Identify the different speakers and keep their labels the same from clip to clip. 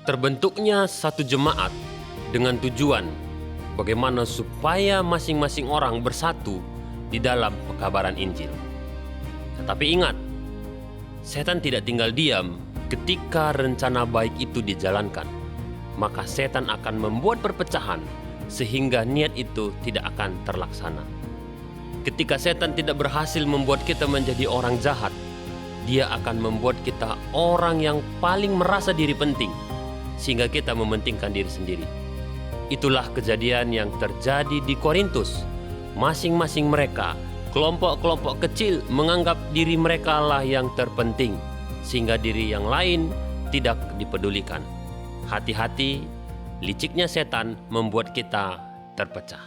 Speaker 1: Terbentuknya satu jemaat dengan tujuan bagaimana supaya masing-masing orang bersatu di dalam pekabaran Injil. Tetapi ingat, setan tidak tinggal diam ketika rencana baik itu dijalankan. Maka setan akan membuat perpecahan sehingga niat itu tidak akan terlaksana. Ketika setan tidak berhasil membuat kita menjadi orang jahat, dia akan membuat kita orang yang paling merasa diri penting, sehingga kita mementingkan diri sendiri. Itulah kejadian yang terjadi di Korintus. Masing-masing mereka, kelompok-kelompok kecil menganggap diri mereka lah yang terpenting, sehingga diri yang lain tidak dipedulikan. Hati-hati, liciknya setan membuat kita terpecah.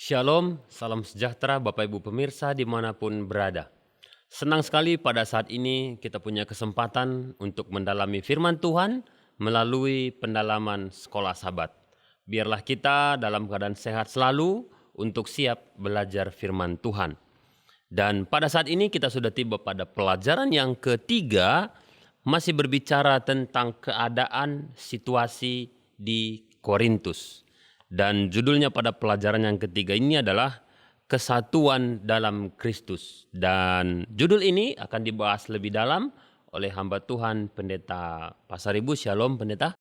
Speaker 1: Shalom, salam sejahtera Bapak Ibu pemirsa dimanapun berada. Senang sekali pada saat ini kita punya kesempatan untuk mendalami firman Tuhan melalui pendalaman sekolah Sabat. Biarlah kita dalam keadaan sehat selalu untuk siap belajar firman Tuhan. Dan pada saat ini kita sudah tiba pada pelajaran yang ketiga, masih berbicara tentang keadaan situasi di Korintus. Dan judulnya pada pelajaran yang ketiga ini adalah Kesatuan dalam Kristus. Dan judul ini akan dibahas lebih dalam oleh hamba Tuhan Pendeta Pasaribu. Shalom Pendeta.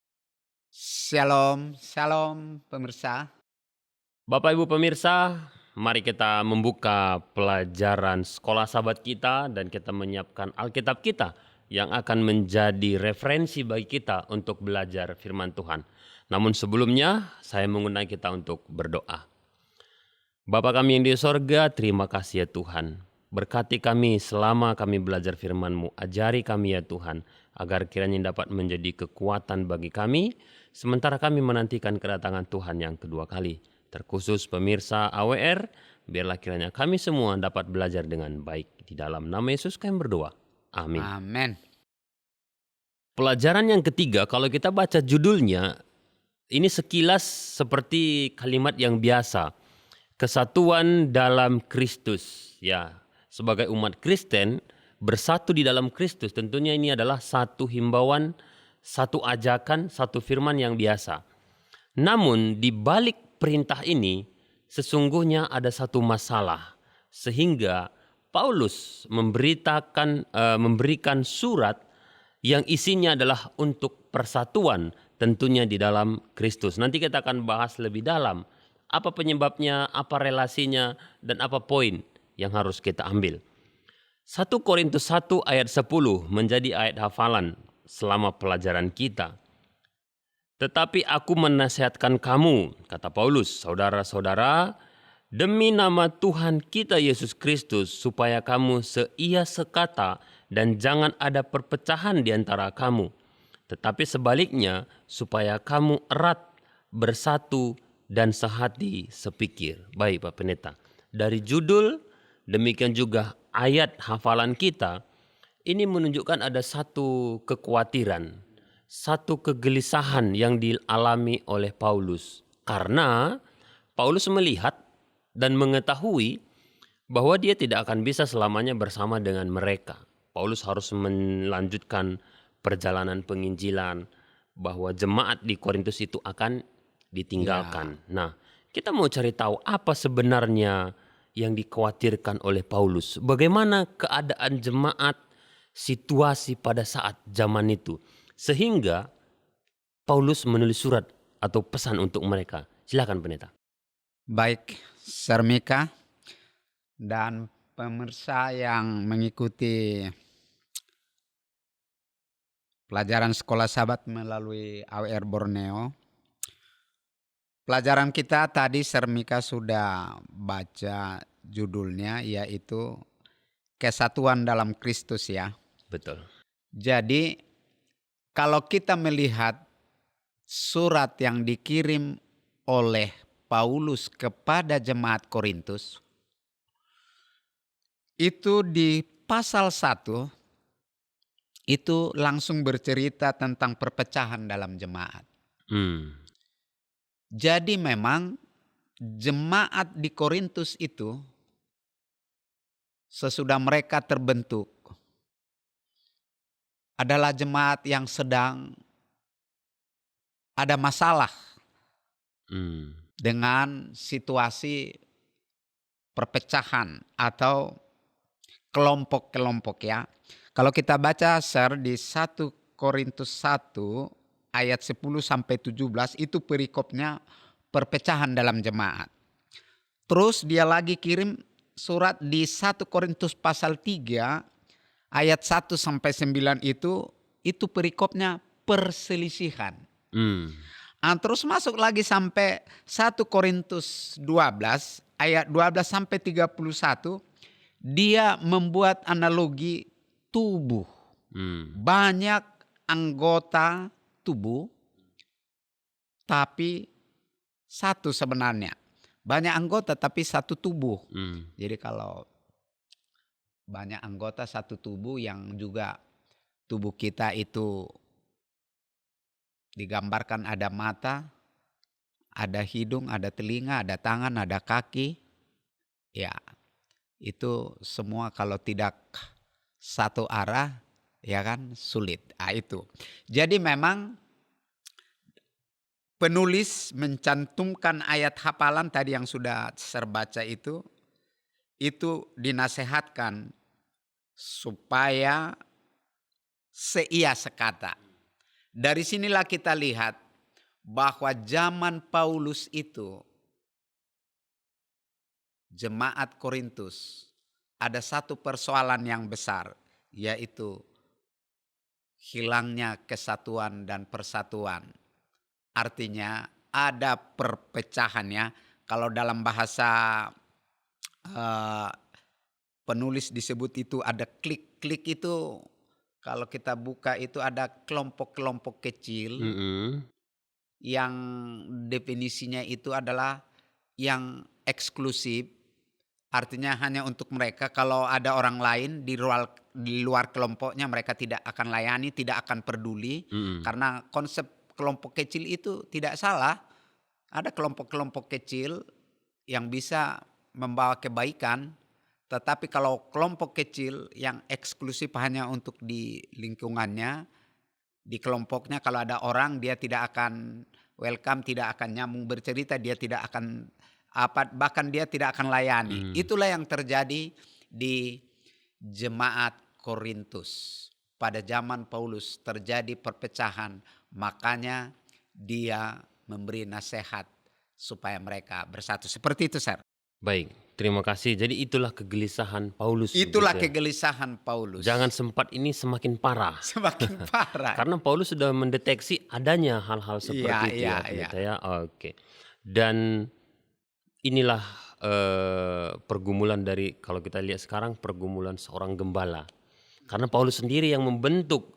Speaker 2: Shalom, shalom pemirsa.
Speaker 1: Bapak Ibu pemirsa, mari kita membuka pelajaran sekolah Sabat kita dan kita menyiapkan Alkitab kita yang akan menjadi referensi bagi kita untuk belajar firman Tuhan. Namun sebelumnya saya mengundang kita untuk berdoa. Bapa kami yang di sorga, terima kasih ya Tuhan. Berkati kami selama kami belajar firman-Mu. Ajari kami ya Tuhan, agar kiranya dapat menjadi kekuatan bagi kami, sementara kami menantikan kedatangan Tuhan yang kedua kali. Terkhusus pemirsa AWR, biarlah kiranya kami semua dapat belajar dengan baik. Di dalam nama Yesus kami berdoa. Amin.
Speaker 2: Amin.
Speaker 1: Pelajaran yang ketiga, kalau kita baca judulnya, ini sekilas seperti kalimat yang biasa. Kesatuan dalam Kristus. Ya, sebagai umat Kristen bersatu di dalam Kristus, tentunya ini adalah satu himbauan, satu ajakan, satu firman yang biasa. Namun di balik perintah ini sesungguhnya ada satu masalah, sehingga Paulus memberikan surat yang isinya adalah untuk persatuan tentunya di dalam Kristus. Nanti kita akan bahas lebih dalam apa penyebabnya, apa relasinya, dan apa poin yang harus kita ambil. 1 Korintus 1 ayat 10 menjadi ayat hafalan selama pelajaran kita. Tetapi aku menasihatkan kamu, kata Paulus, saudara-saudara, demi nama Tuhan kita Yesus Kristus, supaya kamu seia sekata dan jangan ada perpecahan di antara kamu. Tetapi sebaliknya, supaya kamu erat, bersatu, dan sehati sepikir. Baik Pak Pendeta, dari judul, demikian juga ayat hafalan kita, ini menunjukkan ada satu kekhawatiran, satu kegelisahan yang dialami oleh Paulus. Karena Paulus melihat dan mengetahui bahwa dia tidak akan bisa selamanya bersama dengan mereka. Paulus harus melanjutkan perjalanan penginjilan, bahwa jemaat di Korintus itu akan ditinggalkan. Nah, kita mau cari tahu apa sebenarnya yang dikhawatirkan oleh Paulus. Bagaimana keadaan jemaat, situasi pada saat zaman itu. Sehingga Paulus menulis surat atau pesan untuk mereka. Silakan Pendeta.
Speaker 2: Baik, Sarmika dan pemirsa yang mengikuti pelajaran sekolah Sabat melalui AWR Borneo. Pelajaran kita tadi Sarmika sudah baca judulnya, yaitu Kesatuan dalam Kristus ya.
Speaker 1: betul.
Speaker 2: Jadi kalau kita melihat surat yang dikirim oleh Paulus kepada jemaat Korintus, itu di pasal 1 itu langsung bercerita tentang perpecahan dalam jemaat. Jadi memang jemaat di Korintus itu sesudah mereka terbentuk adalah jemaat yang sedang ada masalah dengan situasi perpecahan atau kelompok-kelompok ya. Kalau kita baca di 1 Korintus 1 ayat 10 sampai 17 itu perikopnya perpecahan dalam jemaat. Terus dia lagi kirim surat di 1 Korintus pasal 3 ayat 1 sampai 9 itu perikopnya perselisihan. Terus masuk lagi sampai 1 Korintus 12 ayat 12 sampai 31 dia membuat analogi tubuh. Banyak anggota tubuh tapi satu sebenarnya. Banyak anggota tapi satu tubuh. Jadi kalau banyak anggota satu tubuh yang juga tubuh kita itu digambarkan ada mata, ada hidung, ada telinga, ada tangan, ada kaki. Ya, itu semua kalau tidak satu arah ya kan sulit. Itu. Jadi memang penulis mencantumkan ayat hafalan tadi yang sudah saya baca itu dinasehatkan supaya seia sekata. Dari sinilah kita lihat bahwa zaman Paulus itu jemaat Korintus ada satu persoalan yang besar, yaitu hilangnya kesatuan dan persatuan. Artinya ada perpecahannya. Kalau dalam bahasa penulis disebut itu ada klik. Klik itu kalau kita buka itu ada kelompok-kelompok kecil yang definisinya itu adalah yang eksklusif. Artinya hanya untuk mereka. Kalau ada orang lain di luar kelompoknya mereka tidak akan layani, tidak akan peduli. Karena konsep kelompok kecil itu tidak salah. Ada kelompok-kelompok kecil yang bisa membawa kebaikan. Tetapi kalau kelompok kecil yang eksklusif hanya untuk di lingkungannya, di kelompoknya kalau ada orang dia tidak akan welcome, tidak akan nyambung bercerita, dia tidak akan bahkan dia tidak akan layani. Itulah yang terjadi di jemaat Korintus. Pada zaman Paulus terjadi perpecahan, makanya dia memberi nasihat supaya mereka bersatu. Seperti itu, Sir.
Speaker 1: Baik, terima kasih. Jadi itulah kegelisahan Paulus.
Speaker 2: Itulah
Speaker 1: gitu ya.
Speaker 2: kegelisahan Paulus.
Speaker 1: Jangan sempat ini semakin parah.
Speaker 2: Semakin parah.
Speaker 1: Karena Paulus sudah mendeteksi adanya hal-hal seperti itu ya. Oke. Dan inilah pergumulan dari, kalau kita lihat sekarang, pergumulan seorang gembala. Karena Paulus sendiri yang membentuk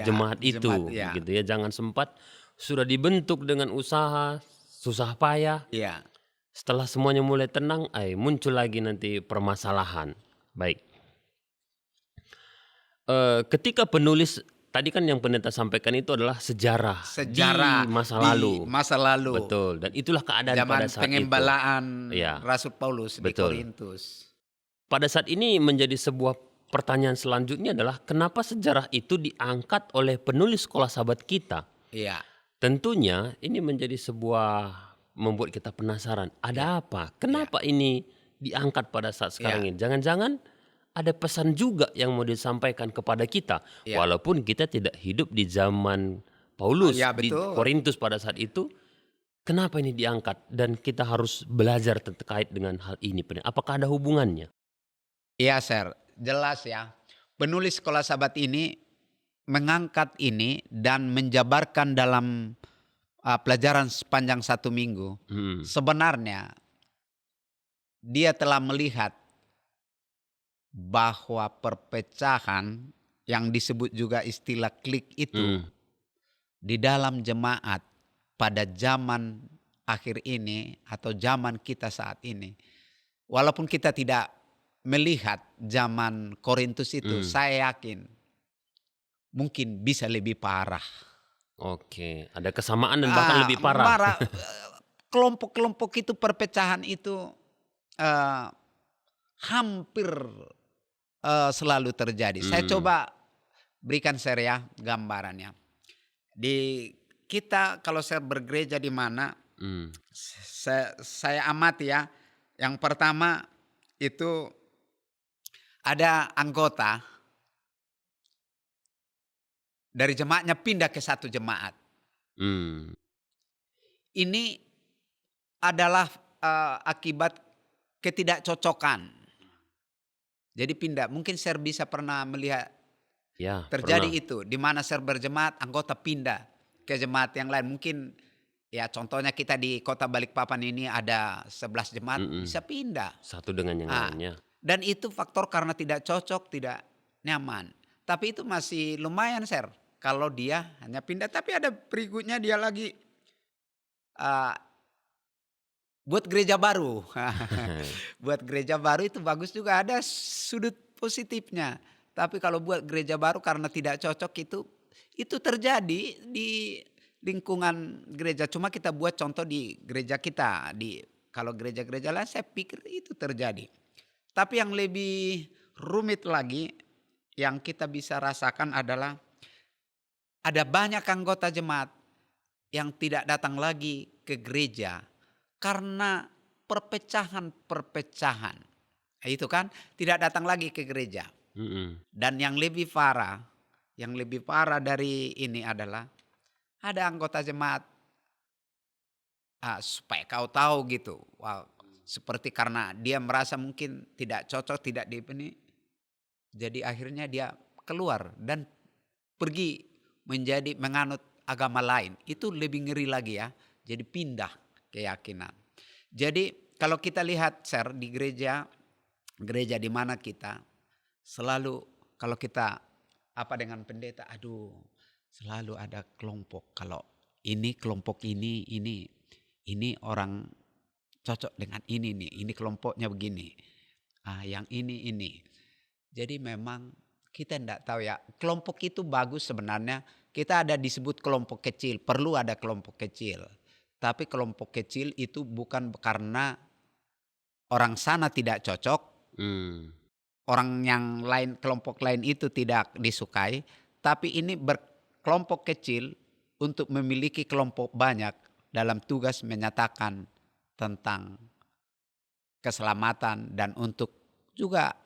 Speaker 1: jemaat itu, gitu ya. Jangan sempat sudah dibentuk dengan usaha susah payah.
Speaker 2: Iya.
Speaker 1: Setelah semuanya mulai tenang, muncul lagi nanti permasalahan. Baik. Ketika penulis tadi kan yang pendeta sampaikan itu adalah sejarah di masa lalu.
Speaker 2: Masa lalu.
Speaker 1: Betul. Dan itulah keadaan
Speaker 2: zaman
Speaker 1: pada saat
Speaker 2: pengembalaan
Speaker 1: itu.
Speaker 2: Rasul Paulus di Korintus.
Speaker 1: Pada saat ini menjadi sebuah pertanyaan selanjutnya adalah kenapa sejarah itu diangkat oleh penulis sekolah sahabat kita?
Speaker 2: Iya.
Speaker 1: Tentunya ini menjadi sebuah membuat kita penasaran. Ada apa? Kenapa ini diangkat pada saat sekarang ini? Jangan-jangan ada pesan juga yang mau disampaikan kepada kita. Walaupun kita tidak hidup di zaman Paulus di Korintus pada saat itu. Kenapa ini diangkat? Dan kita harus belajar terkait dengan hal ini. Apakah ada hubungannya?
Speaker 2: Iya, Sir. Jelas ya. Penulis sekolah sahabat ini mengangkat ini dan menjabarkan dalam pelajaran sepanjang 1 minggu. Sebenarnya dia telah melihat bahwa perpecahan yang disebut juga istilah klik itu di dalam jemaat pada zaman akhir ini atau zaman kita saat ini. Walaupun kita tidak melihat zaman Korintus itu, saya yakin mungkin bisa lebih parah.
Speaker 1: Oke, ada kesamaan dan bahkan lebih parah.
Speaker 2: Kelompok-kelompok itu, perpecahan itu hampir selalu terjadi. Saya coba berikan share ya gambarannya. Di kita kalau saya bergereja di mana, saya amati ya. Yang pertama itu ada anggota dari jemaatnya pindah ke satu jemaat. Ini adalah akibat ketidakcocokan. Jadi pindah. Mungkin saya bisa pernah melihat
Speaker 1: Ya,
Speaker 2: terjadi
Speaker 1: pernah.
Speaker 2: itu. Di mana saya berjemaat, anggota pindah ke jemaat yang lain. Mungkin ya contohnya kita di kota Balikpapan ini ada 11 jemaat, bisa pindah.
Speaker 1: Satu dengan yang lainnya.
Speaker 2: Dan itu faktor karena tidak cocok, tidak nyaman. Tapi itu masih lumayan, Sir. Kalau dia hanya pindah. Tapi ada berikutnya dia lagi buat gereja baru. Buat gereja baru itu bagus juga, ada sudut positifnya. Tapi kalau buat gereja baru karena tidak cocok, itu terjadi di lingkungan gereja. Cuma kita buat contoh di gereja kita. Kalau gereja-gereja lain saya pikir itu terjadi. Tapi yang lebih rumit lagi yang kita bisa rasakan adalah ada banyak anggota jemaat yang tidak datang lagi ke gereja karena perpecahan. Itu kan tidak datang lagi ke gereja. Dan yang lebih parah dari ini adalah ada anggota jemaat, supaya kau tahu gitu, seperti karena dia merasa mungkin tidak cocok, tidak dipeni, jadi akhirnya dia keluar dan pergi menjadi menganut agama lain. Itu lebih ngeri lagi ya, jadi pindah keyakinan. Jadi kalau kita lihat share di gereja di mana kita selalu kalau kita dengan pendeta, selalu ada kelompok. Kalau ini kelompok ini orang cocok dengan ini nih, ini kelompoknya begini. Yang ini. Jadi memang kita tidak tahu ya, kelompok itu bagus sebenarnya. Kita ada disebut kelompok kecil, perlu ada kelompok kecil. Tapi kelompok kecil itu bukan karena orang sana tidak cocok, orang yang lain, kelompok lain itu tidak disukai. Tapi ini berkelompok kecil untuk memiliki kelompok banyak dalam tugas menyatakan tentang keselamatan dan untuk juga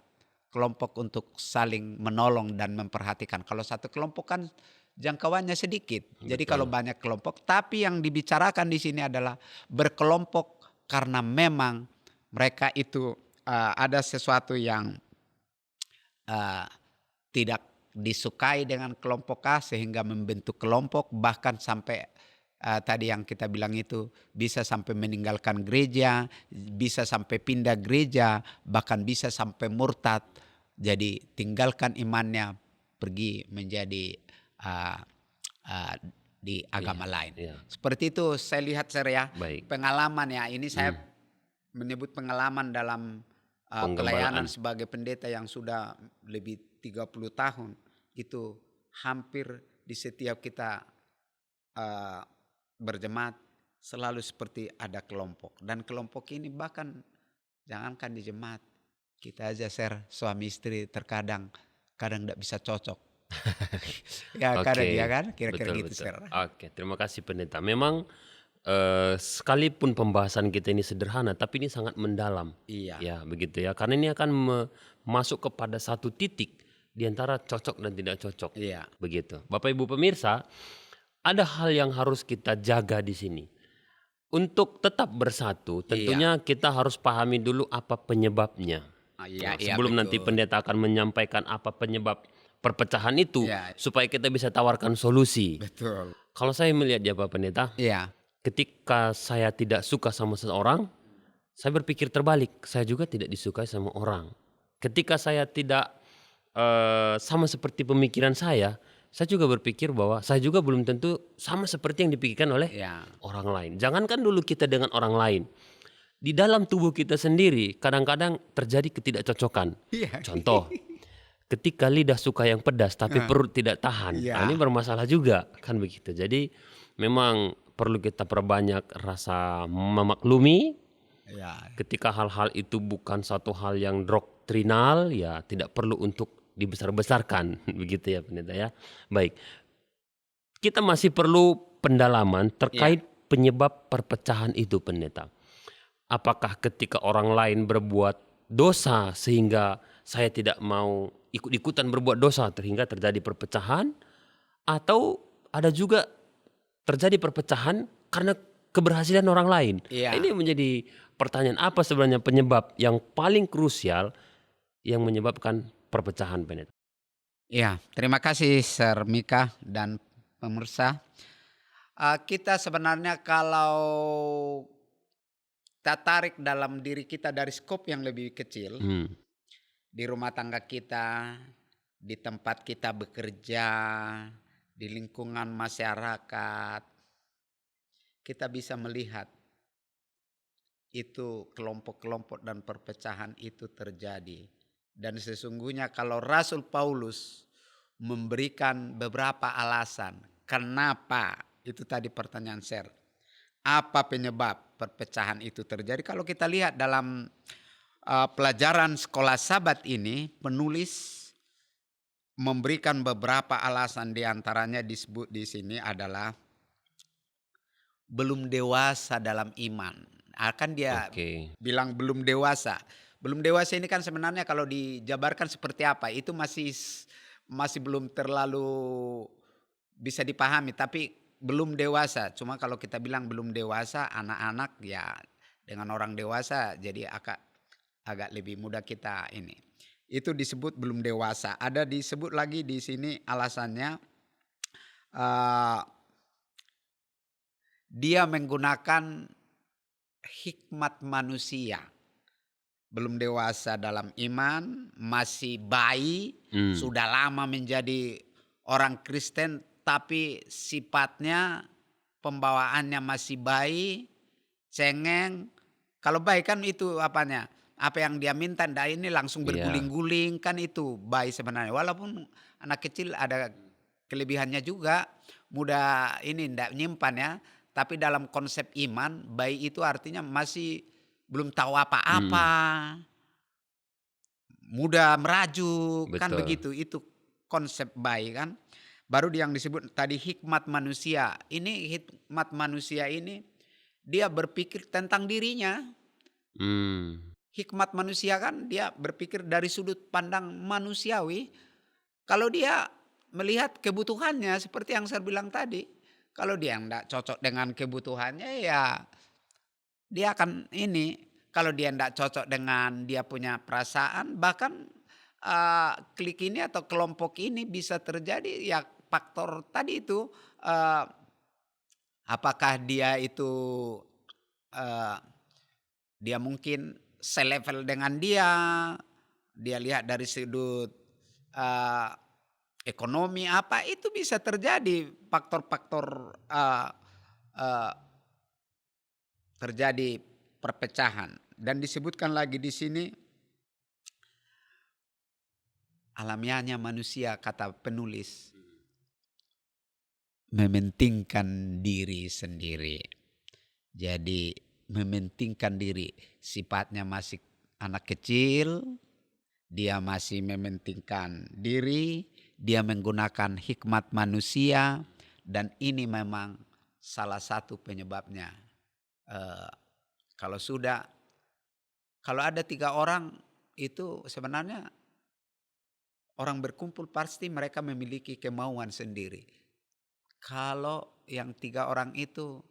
Speaker 2: kelompok untuk saling menolong dan memperhatikan. Kalau satu kelompok kan jangkauannya sedikit. Jadi kalau banyak kelompok, tapi yang dibicarakan di sini adalah berkelompok karena memang mereka itu ada sesuatu yang tidak disukai dengan kelompok A sehingga membentuk kelompok, bahkan sampai tadi yang kita bilang itu bisa sampai meninggalkan gereja, bisa sampai pindah gereja, bahkan bisa sampai murtad. Jadi tinggalkan imannya, pergi menjadi di agama lain. Seperti itu saya lihat ya. Pengalaman ya, ini saya menyebut pengalaman dalam pelayanan sebagai pendeta yang sudah lebih 30 tahun. Itu hampir di setiap kita berjemaat selalu seperti ada kelompok. Dan kelompok ini bahkan jangankan di jemaat, kita aja share suami istri terkadang tidak bisa cocok. Kadang ya kan, kira-kira
Speaker 1: betul,
Speaker 2: gitu share.
Speaker 1: Oke, terima kasih pendeta. Memang sekalipun pembahasan kita ini sederhana, tapi ini sangat mendalam.
Speaker 2: Iya.
Speaker 1: Ya, begitu ya. Karena ini akan masuk kepada satu titik di antara cocok dan tidak cocok.
Speaker 2: Iya.
Speaker 1: Begitu. Bapak Ibu pemirsa, ada hal yang harus kita jaga di sini. Untuk tetap bersatu, tentunya kita harus pahami dulu apa penyebabnya. Sebelum nanti pendeta akan menyampaikan apa penyebab perpecahan itu, supaya kita bisa tawarkan solusi.
Speaker 2: Betul.
Speaker 1: Kalau saya melihat ya Pak Pendeta, ketika saya tidak suka sama seseorang, saya berpikir terbalik, saya juga tidak disukai sama orang. Ketika saya tidak sama seperti pemikiran saya juga berpikir bahwa saya juga belum tentu sama seperti yang dipikirkan oleh
Speaker 2: Ya.
Speaker 1: orang lain. Jangankan dulu kita dengan orang lain, di dalam tubuh kita sendiri kadang-kadang terjadi ketidakcocokan.
Speaker 2: Iya.
Speaker 1: Contoh, ketika lidah suka yang pedas tapi
Speaker 2: Heeh.
Speaker 1: perut tidak tahan,
Speaker 2: Iya.
Speaker 1: ini bermasalah juga kan begitu. Jadi memang perlu kita perbanyak rasa memaklumi.
Speaker 2: Ya.
Speaker 1: Ketika hal-hal itu bukan satu hal yang doktrinal, ya tidak perlu untuk dibesar-besarkan begitu ya pendeta ya. Baik, kita masih perlu pendalaman terkait penyebab perpecahan itu pendeta. Apakah ketika orang lain berbuat dosa sehingga saya tidak mau ikut-ikutan berbuat dosa sehingga terjadi perpecahan, atau ada juga terjadi perpecahan karena keberhasilan orang lain?
Speaker 2: Iya.
Speaker 1: Ini menjadi pertanyaan, apa sebenarnya penyebab yang paling krusial yang menyebabkan perpecahan pendeta?
Speaker 2: Ya, terima kasih Sir Mika dan pemirsa. Kita sebenarnya kalau kita tarik dalam diri kita dari skop yang lebih kecil, di rumah tangga kita, di tempat kita bekerja, di lingkungan masyarakat, kita bisa melihat itu kelompok-kelompok dan perpecahan itu terjadi. Dan sesungguhnya kalau Rasul Paulus memberikan beberapa alasan kenapa, itu tadi pertanyaan Sir, apa penyebab perpecahan itu terjadi? Kalau kita lihat dalam pelajaran sekolah Sabat ini, penulis memberikan beberapa alasan, diantaranya disebut di sini adalah belum dewasa dalam iman. Akan dia bilang belum dewasa. Belum dewasa ini kan sebenarnya kalau dijabarkan seperti apa, itu masih belum terlalu bisa dipahami, tapi belum dewasa. Cuma kalau kita bilang belum dewasa, anak-anak ya dengan orang dewasa jadi agak lebih mudah kita ini. Itu disebut belum dewasa. Ada disebut lagi di sini alasannya dia menggunakan hikmat manusia. Belum dewasa dalam iman, masih bayi, sudah lama menjadi orang Kristen tapi sifatnya, pembawaannya masih bayi, cengeng. Kalau bayi kan itu apanya? Apa yang dia minta ndak ini langsung berguling-guling, kan itu bayi sebenarnya. Walaupun anak kecil ada kelebihannya juga, mudah ini ndak nyimpan ya. Tapi dalam konsep iman, bayi itu artinya masih belum tahu apa-apa, mudah merajuk, kan begitu. Itu konsep bayi kan. Baru yang disebut tadi hikmat manusia. Ini hikmat manusia ini dia berpikir tentang dirinya. Hikmat manusia kan dia berpikir dari sudut pandang manusiawi. Kalau dia melihat kebutuhannya seperti yang saya bilang tadi. Kalau dia enggak cocok dengan kebutuhannya ya dia akan ini. Kalau dia enggak cocok dengan dia punya perasaan, bahkan klik ini atau kelompok ini bisa terjadi ya faktor tadi itu. Apakah dia itu dia mungkin selevel dengan dia lihat dari sudut ekonomi apa, itu bisa terjadi faktor-faktor terjadi perpecahan. Dan disebutkan lagi di sini alamiahnya manusia, kata penulis, mementingkan diri sendiri. Jadi mementingkan diri, sifatnya masih anak kecil, dia masih mementingkan diri, dia menggunakan hikmat manusia, dan ini memang salah satu penyebabnya. Kalau ada 3 orang itu sebenarnya orang berkumpul pasti mereka memiliki kemauan sendiri. Kalau yang 3 orang itu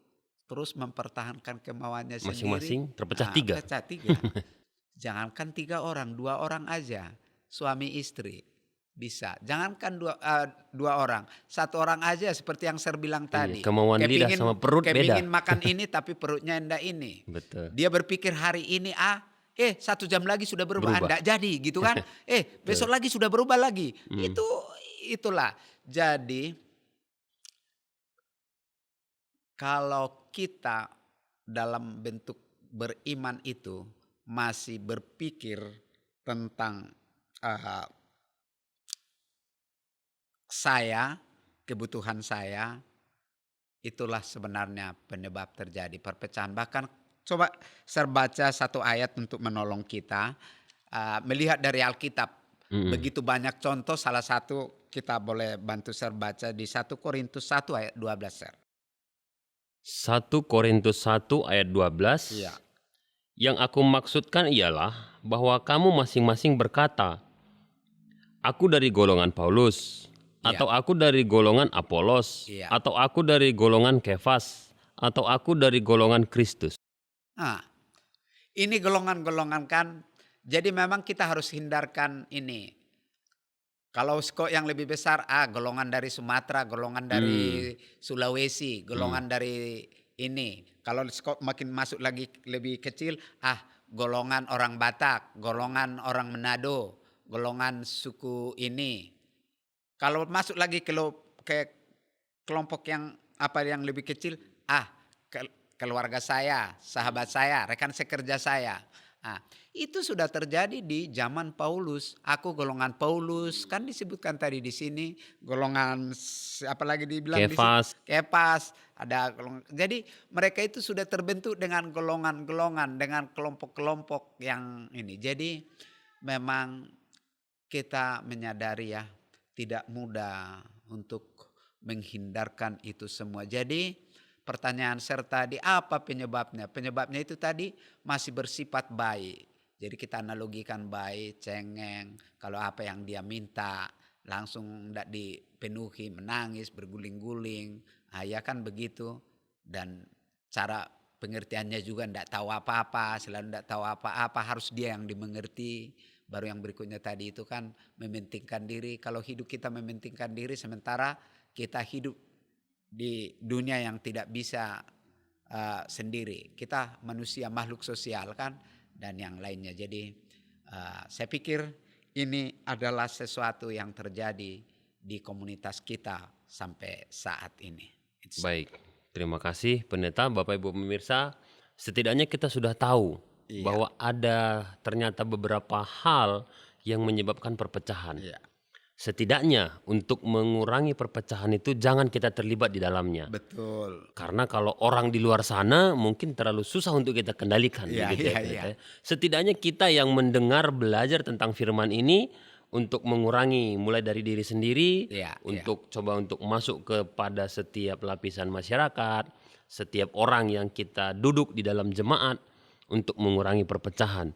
Speaker 2: terus mempertahankan kemauannya sendiri,
Speaker 1: masing-masing terpecah 3.
Speaker 2: Pecah 3. Jangankan 3 orang, 2 orang aja, suami istri bisa. Jangankan 2 orang, 1 orang aja seperti yang saya bilang tadi.
Speaker 1: Kemauan lidah sama perut beda.
Speaker 2: Kepingin makan ini tapi perutnya enggak ini.
Speaker 1: Betul.
Speaker 2: Dia berpikir hari ini A, 1 jam lagi sudah berubah,
Speaker 1: Berubah.
Speaker 2: enggak jadi gitu kan. Besok lagi sudah berubah lagi. Itulah. Jadi kalau kita dalam bentuk beriman itu masih berpikir tentang eh, saya, kebutuhan saya, itulah sebenarnya penyebab terjadi perpecahan. Bahkan coba saya baca satu ayat untuk menolong kita melihat dari Alkitab.
Speaker 1: Mm-mm.
Speaker 2: Begitu banyak contoh, salah satu kita boleh bantu saya baca di 1 Korintus 1 ayat 12. Sir.
Speaker 1: 1 Korintus 1 ayat 12.
Speaker 2: Iya.
Speaker 1: Yang aku maksudkan ialah bahwa kamu masing-masing berkata, aku dari golongan Paulus,
Speaker 2: Iya.
Speaker 1: atau aku dari golongan Apolos,
Speaker 2: Iya.
Speaker 1: atau aku dari golongan Kefas, atau aku dari golongan Kristus.
Speaker 2: Nah, ini golongan-golongan kan. Jadi memang kita harus hindarkan ini. Kalau skop yang lebih besar, golongan dari Sumatera, golongan dari Sulawesi, golongan dari ini. Kalau skop makin masuk lagi lebih kecil, golongan orang Batak, golongan orang Manado, golongan suku ini. Kalau masuk lagi ke kelompok yang yang lebih kecil, keluarga saya, sahabat saya, rekan sekerja saya. Itu sudah terjadi di zaman Paulus. Aku golongan Paulus, kan disebutkan tadi di sini golongan apalagi dibilang
Speaker 1: Kefas.
Speaker 2: di sini Kepas, ada golongan. Jadi mereka itu sudah terbentuk dengan golongan-golongan, dengan kelompok-kelompok yang ini. Jadi memang kita menyadari ya, tidak mudah untuk menghindarkan itu semua. Jadi pertanyaan serta di apa penyebabnya? Penyebabnya itu tadi masih bersifat baik. Jadi kita analogikan baik, cengeng. Kalau apa yang dia minta langsung tidak dipenuhi, menangis, berguling-guling. Ya kan begitu. Dan cara pengertiannya juga tidak tahu apa-apa, selalu tidak tahu apa-apa, harus dia yang dimengerti. Baru yang berikutnya tadi itu kan mementingkan diri. Kalau hidup kita mementingkan diri sementara kita hidup di dunia yang tidak bisa sendiri. Kita manusia makhluk sosial kan dan yang lainnya. Jadi saya pikir ini adalah sesuatu yang terjadi di komunitas kita sampai saat ini.
Speaker 1: Baik, terima kasih Pendeta, Bapak Ibu pemirsa. Setidaknya kita sudah tahu bahwa ada ternyata beberapa hal yang menyebabkan perpecahan.
Speaker 2: Iya.
Speaker 1: Setidaknya untuk mengurangi perpecahan itu jangan kita terlibat di dalamnya.
Speaker 2: Betul.
Speaker 1: Karena kalau orang di luar sana mungkin terlalu susah untuk kita kendalikan.
Speaker 2: Iya,
Speaker 1: Begitu ya,
Speaker 2: iya,
Speaker 1: Pendeta
Speaker 2: iya.
Speaker 1: ya. Setidaknya kita yang mendengar belajar tentang firman ini untuk mengurangi mulai dari diri sendiri,
Speaker 2: Iya,
Speaker 1: untuk coba untuk masuk kepada setiap lapisan masyarakat, setiap orang yang kita duduk di dalam jemaat untuk mengurangi perpecahan.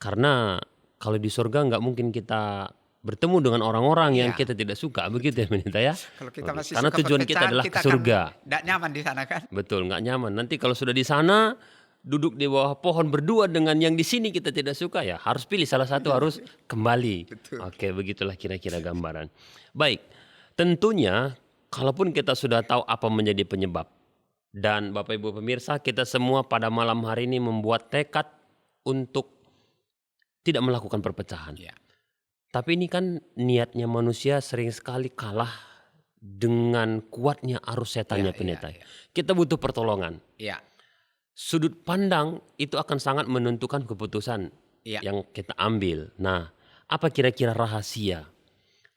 Speaker 1: Karena kalau di surga nggak mungkin kita bertemu dengan orang-orang yang
Speaker 2: Iya.
Speaker 1: kita tidak suka, begitu ya Pendeta ya.
Speaker 2: Kalau kita masih
Speaker 1: Karena
Speaker 2: suka
Speaker 1: tujuan kita
Speaker 2: perpecahan,
Speaker 1: adalah
Speaker 2: kita
Speaker 1: ke surga.
Speaker 2: tidak nyaman di sana kan.
Speaker 1: Betul, nggak nyaman. Nanti kalau sudah di sana duduk di bawah pohon berdua dengan yang di sini kita tidak suka, ya harus pilih salah satu, harus kembali.
Speaker 2: Betul.
Speaker 1: Oke, begitulah kira-kira gambaran. Baik, tentunya kalaupun kita sudah tahu apa menjadi penyebab, dan Bapak Ibu pemirsa, kita semua pada malam hari ini membuat tekad untuk tidak melakukan perpecahan.
Speaker 2: Iya.
Speaker 1: Tapi ini kan niatnya manusia sering sekali kalah dengan kuatnya arus setannya,
Speaker 2: Iya,
Speaker 1: Pendeta.
Speaker 2: iya.
Speaker 1: Kita butuh pertolongan.
Speaker 2: Iya.
Speaker 1: Sudut pandang itu akan sangat menentukan keputusan
Speaker 2: Iya.
Speaker 1: yang kita ambil. Nah, apa kira-kira rahasia?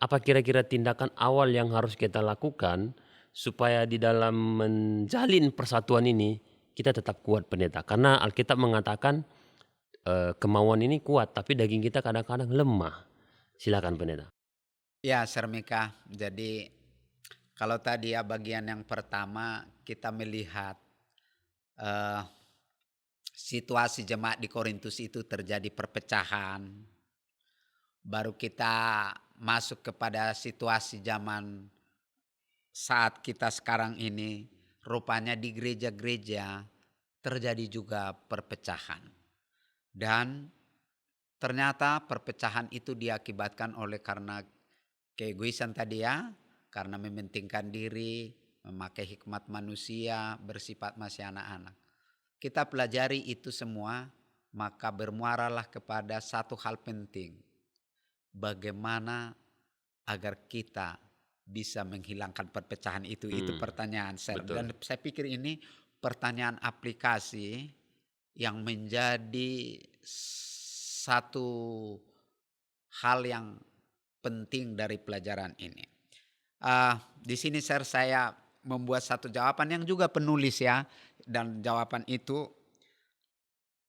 Speaker 1: Apa kira-kira tindakan awal yang harus kita lakukan supaya di dalam menjalin persatuan ini kita tetap kuat, Pendeta? Karena Alkitab mengatakan kemauan ini kuat, tapi daging kita kadang-kadang lemah. Silakan, Pendeta.
Speaker 2: Ya, Sermika. Jadi kalau tadi ya bagian yang pertama kita melihat situasi jemaat di Korintus itu terjadi perpecahan. Baru kita masuk kepada situasi zaman saat kita sekarang ini, rupanya di gereja-gereja terjadi juga perpecahan. Dan ternyata perpecahan itu diakibatkan oleh karena keegoisan tadi ya, karena mementingkan diri, memakai hikmat manusia, bersifat masih anak-anak. Kita pelajari itu semua maka bermuaralah kepada satu hal penting. Bagaimana agar kita bisa menghilangkan perpecahan itu? Itu pertanyaan saya.
Speaker 1: Betul.
Speaker 2: Dan saya pikir ini pertanyaan aplikasi yang menjadi satu hal yang penting dari pelajaran ini. Di sini saya membuat satu jawaban yang juga penulis ya, dan jawaban itu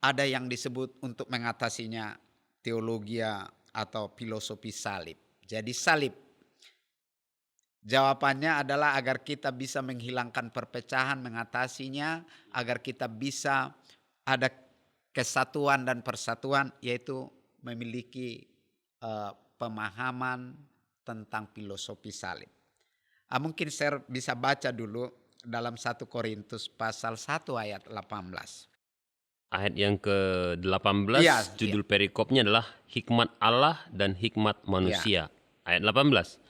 Speaker 2: ada yang disebut untuk mengatasinya teologi atau filosofi salib. Jadi salib jawabannya adalah agar kita bisa menghilangkan perpecahan, mengatasinya, agar kita bisa ada kesatuan dan persatuan, yaitu memiliki pemahaman tentang filosofi salib. Mungkin saya bisa baca dulu dalam 1 Korintus pasal 1 ayat 18.
Speaker 1: Ayat yang ke-18
Speaker 2: Iya,
Speaker 1: judul perikopnya adalah hikmat Allah dan hikmat manusia. Ayat 18.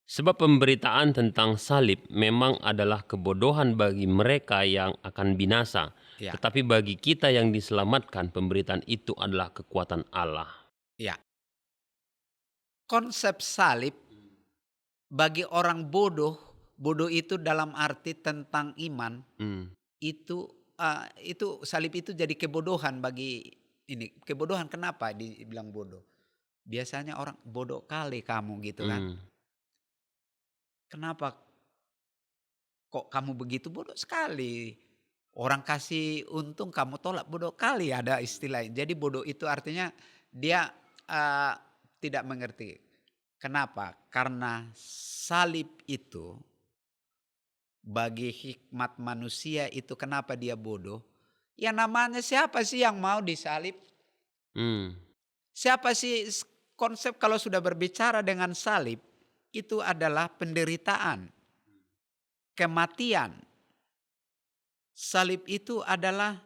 Speaker 1: Sebab pemberitaan tentang salib memang adalah kebodohan bagi mereka yang akan binasa.
Speaker 2: Ya.
Speaker 1: Tetapi bagi kita yang diselamatkan, pemberitaan itu adalah kekuatan Allah.
Speaker 2: Ya. Konsep salib bagi orang bodoh itu dalam arti tentang iman, itu salib itu jadi kebodohan bagi ini. Kebodohan kenapa dibilang bodoh? Biasanya orang bodoh kali kamu gitu kan. Kenapa kok kamu begitu? Bodoh sekali. Orang kasih untung kamu tolak, bodoh kali, ada istilah. Jadi bodoh itu artinya dia tidak mengerti. Kenapa? Karena salib itu bagi hikmat manusia itu kenapa dia bodoh? Ya namanya siapa sih yang mau disalib? Siapa sih konsep kalau sudah berbicara dengan salib itu adalah penderitaan, kematian. Salib itu adalah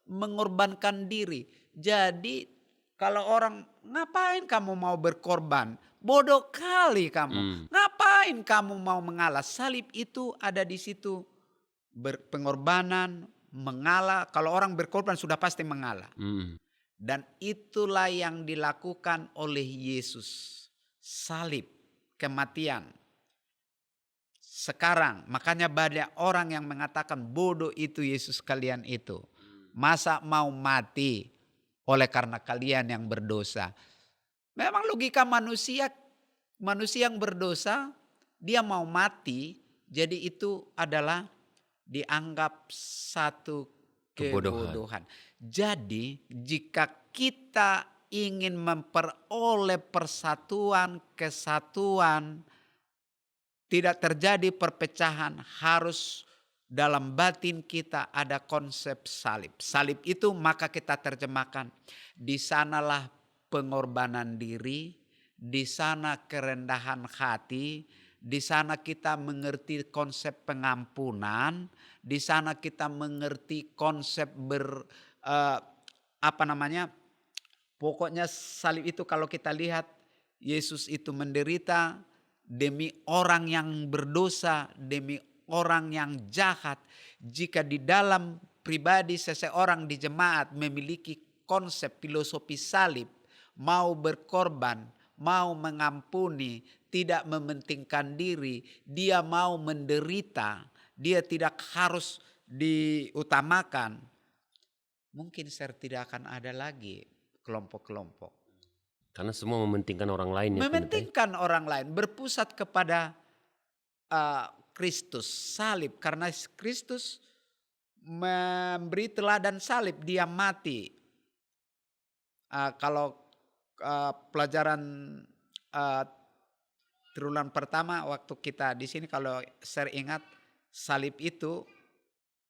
Speaker 2: mengorbankan diri. Jadi kalau orang, ngapain kamu mau berkorban? Bodoh kali kamu. Ngapain kamu mau mengalah? Salib itu ada di situ. Pengorbanan, mengalah. Kalau orang berkorban sudah pasti mengalah. Dan itulah yang dilakukan oleh Yesus. Salib, kematian. Sekarang makanya banyak orang yang mengatakan bodoh itu Yesus kalian itu. Masa mau mati oleh karena kalian yang berdosa. Memang logika manusia yang berdosa dia mau mati, jadi itu adalah dianggap satu kebodohan. Jadi jika kita ingin memperoleh persatuan, kesatuan, tidak terjadi perpecahan, harus dalam batin kita ada konsep salib. Salib itu maka kita terjemahkan, di sanalah pengorbanan diri, di sana kerendahan hati, di sana kita mengerti konsep pengampunan, di sana kita mengerti konsep pokoknya salib itu kalau kita lihat Yesus itu menderita demi orang yang berdosa, demi orang yang jahat. Jika di dalam pribadi seseorang di jemaat memiliki konsep filosofi salib, mau berkorban, mau mengampuni, tidak mementingkan diri, dia mau menderita, dia tidak harus diutamakan, mungkin tidak akan ada lagi kelompok-kelompok.
Speaker 1: Karena semua mementingkan orang lain.
Speaker 2: Mementingkan orang lain, berpusat kepada Kristus, salib. Karena Kristus memberi teladan salib, dia mati. Kalau pelajaran triwulan pertama waktu kita di sini, kalau saya ingat salib itu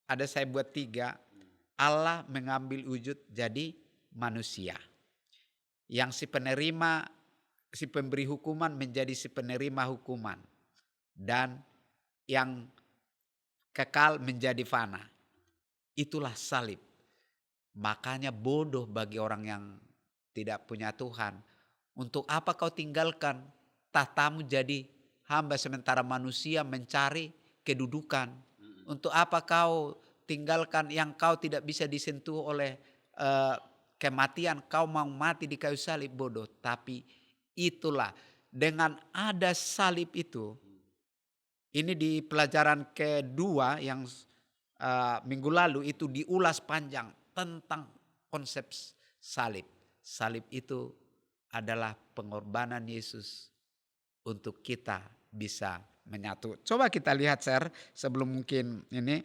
Speaker 2: ada saya buat 3. Allah mengambil wujud jadi manusia. Yang si pemberi hukuman menjadi si penerima hukuman. Dan yang kekal menjadi fana. Itulah salib. Makanya bodoh bagi orang yang tidak punya Tuhan. Untuk apa kau tinggalkan tahtamu jadi hamba sementara manusia mencari kedudukan? Untuk apa kau tinggalkan yang kau tidak bisa disentuh oleh kematian, kau mau mati di kayu salib, bodoh. Tapi itulah, dengan ada salib itu, ini di pelajaran kedua yang minggu lalu itu diulas panjang tentang konsep salib. Salib itu adalah pengorbanan Yesus untuk kita bisa menyatu. Coba kita lihat share sebelum mungkin ini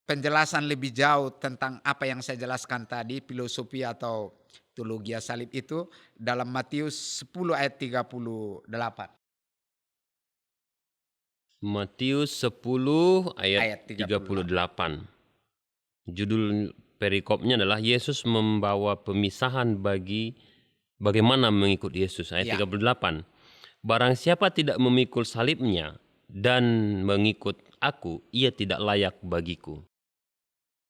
Speaker 2: penjelasan lebih jauh tentang apa yang saya jelaskan tadi, filosofi atau teologi salib itu dalam Matius 10 ayat 38.
Speaker 1: Matius 10 ayat
Speaker 2: Ayat
Speaker 1: 38. Judul perikopnya adalah Yesus membawa pemisahan bagi bagaimana mengikut Yesus. Ayat
Speaker 2: Ya.
Speaker 1: 38. Barang siapa tidak memikul salibnya dan mengikut aku, ia tidak layak bagiku.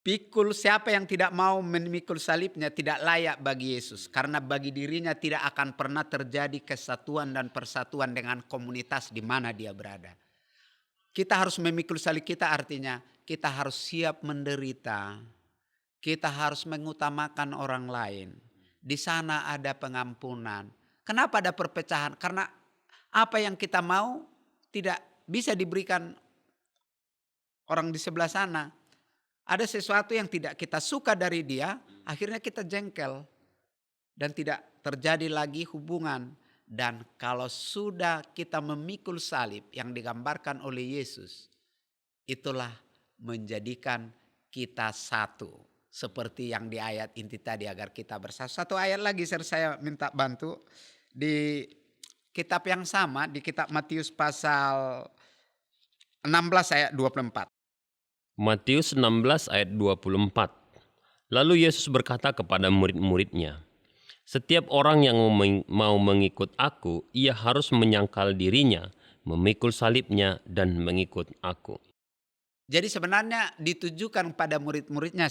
Speaker 2: Pikul siapa yang tidak mau memikul salibnya tidak layak bagi Yesus. Karena bagi dirinya tidak akan pernah terjadi kesatuan dan persatuan dengan komunitas di mana dia berada. Kita harus memikul salib kita, artinya kita harus siap menderita. Kita harus mengutamakan orang lain. Di sana ada pengampunan. Kenapa ada perpecahan? Karena apa yang kita mau tidak bisa diberikan orang di sebelah sana. Ada sesuatu yang tidak kita suka dari dia, akhirnya kita jengkel. Dan tidak terjadi lagi hubungan. Dan kalau sudah kita memikul salib yang digambarkan oleh Yesus, itulah menjadikan kita satu. Seperti yang di ayat inti tadi, agar kita bersatu. Satu ayat lagi saya minta bantu. Di kitab yang sama, di kitab Matius pasal 16 ayat 24.
Speaker 1: Matius 16 ayat 24. Lalu Yesus berkata kepada murid-muridnya, setiap orang yang mau mengikut aku, ia harus menyangkal dirinya, memikul salibnya, dan mengikut aku.
Speaker 2: Jadi sebenarnya ditujukan pada murid-muridnya,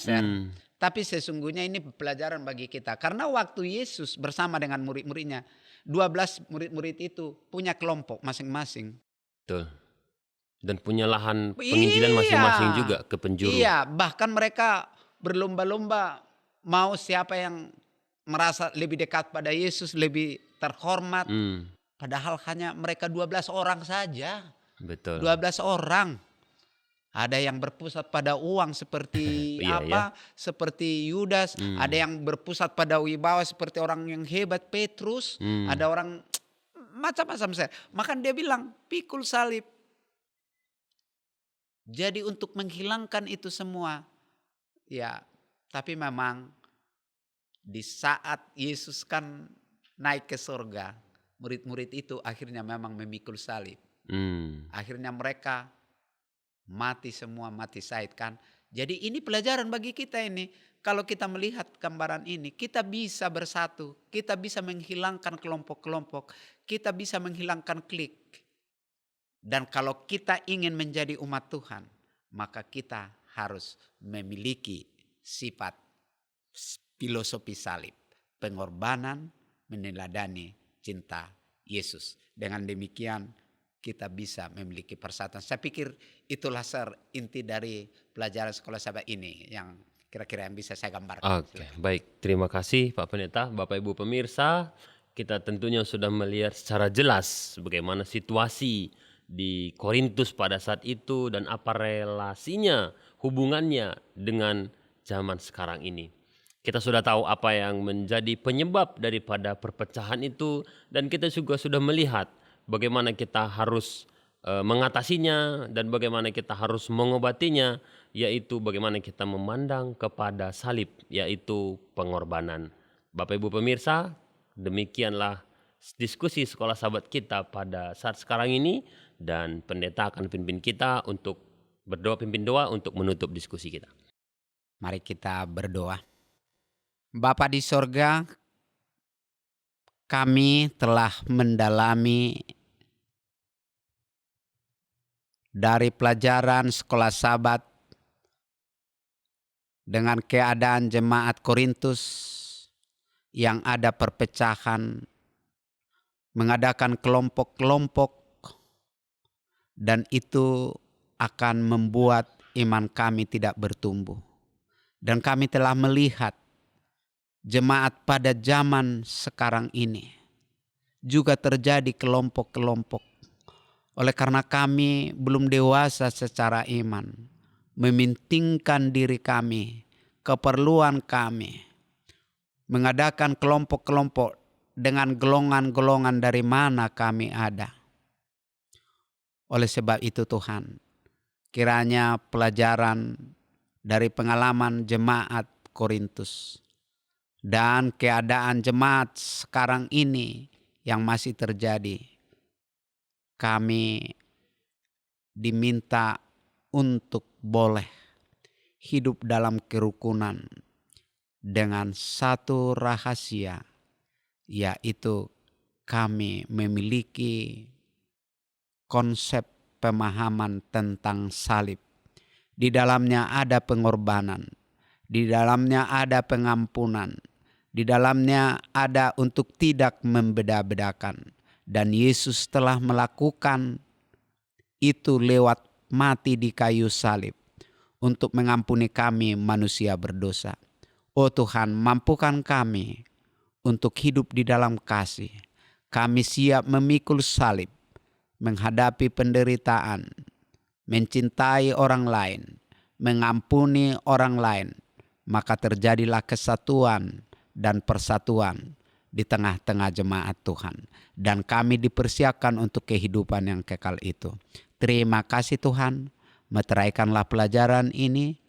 Speaker 2: tapi sesungguhnya ini pelajaran bagi kita. Karena waktu Yesus bersama dengan murid-muridnya, 12 murid-murid itu punya kelompok masing-masing.
Speaker 1: Betul. Dan punya lahan penginjilan masing-masing juga ke penjuru.
Speaker 2: Iya, bahkan mereka berlomba-lomba mau siapa yang merasa lebih dekat pada Yesus, lebih terhormat. Padahal hanya mereka 12 orang saja.
Speaker 1: Betul.
Speaker 2: 12 orang. Ada yang berpusat pada uang seperti seperti Yudas. Ada yang berpusat pada wibawa seperti orang yang hebat, Petrus. Ada orang macam-macam. Maka dia bilang pikul salib. Jadi untuk menghilangkan itu semua. Ya, tapi memang di saat Yesus kan naik ke surga, murid-murid itu akhirnya memang memikul salib. Akhirnya mereka mati semua, mati syahid kan. Jadi ini pelajaran bagi kita ini. Kalau kita melihat gambaran ini, kita bisa bersatu. Kita bisa menghilangkan kelompok-kelompok. Kita bisa menghilangkan klik. Dan kalau kita ingin menjadi umat Tuhan, maka kita harus memiliki sifat filosofi salib. Pengorbanan, meneladani cinta Yesus. Dengan demikian kita bisa memiliki persatuan. Saya pikir itulah inti dari pelajaran sekolah sahabat ini yang kira-kira yang bisa saya gambarkan.
Speaker 1: Oke, baik. Terima kasih Pak Pendeta, Bapak Ibu pemirsa. Kita tentunya sudah melihat secara jelas bagaimana situasi di Korintus pada saat itu dan apa relasinya, hubungannya dengan zaman sekarang ini. Kita sudah tahu apa yang menjadi penyebab daripada perpecahan itu, dan kita juga sudah melihat bagaimana kita harus mengatasinya dan bagaimana kita harus mengobatinya, yaitu bagaimana kita memandang kepada salib, yaitu pengorbanan. Bapak Ibu pemirsa, demikianlah diskusi sekolah sahabat kita pada saat sekarang ini, dan pendeta akan pimpin kita untuk berdoa, pimpin doa untuk menutup diskusi kita.
Speaker 2: Mari kita berdoa. Bapa di sorga, kami telah mendalami dari pelajaran sekolah sahabat dengan keadaan jemaat Korintus yang ada perpecahan, mengadakan kelompok-kelompok, dan itu akan membuat iman kami tidak bertumbuh. Dan kami telah melihat jemaat pada zaman sekarang ini juga terjadi kelompok-kelompok. Oleh karena kami belum dewasa secara iman, mementingkan diri kami, keperluan kami, mengadakan kelompok-kelompok dengan golongan-golongan dari mana kami ada. Oleh sebab itu Tuhan, kiranya pelajaran dari pengalaman jemaat Korintus dan keadaan jemaat sekarang ini yang masih terjadi, kami diminta untuk boleh hidup dalam kerukunan dengan satu rahasia, yaitu kami memiliki konsep pemahaman tentang salib. Di dalamnya ada pengorbanan, di dalamnya ada pengampunan, di dalamnya ada untuk tidak membeda-bedakan. Dan Yesus telah melakukan itu lewat mati di kayu salib untuk mengampuni kami manusia berdosa. Oh Tuhan, mampukan kami untuk hidup di dalam kasih. Kami siap memikul salib, menghadapi penderitaan, mencintai orang lain, mengampuni orang lain, maka terjadilah kesatuan dan persatuan di tengah-tengah jemaat Tuhan. Dan kami dipersiapkan untuk kehidupan yang kekal itu. Terima kasih Tuhan, meteraikanlah pelajaran ini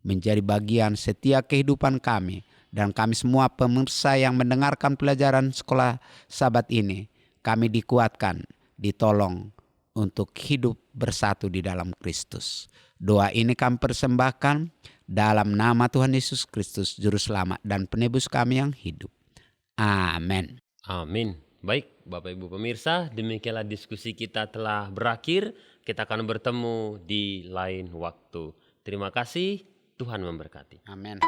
Speaker 2: menjadi bagian setiap kehidupan kami. Dan kami semua pemirsa yang mendengarkan pelajaran sekolah Sabat ini, kami dikuatkan, ditolong untuk hidup bersatu di dalam Kristus. Doa ini kami persembahkan dalam nama Tuhan Yesus Kristus, Juru Selamat dan Penebus kami yang hidup. Amin.
Speaker 1: Amin. Baik, Bapak Ibu pemirsa, demikianlah diskusi kita telah berakhir. Kita akan bertemu di lain waktu. Terima kasih, Tuhan memberkati.
Speaker 2: Amin.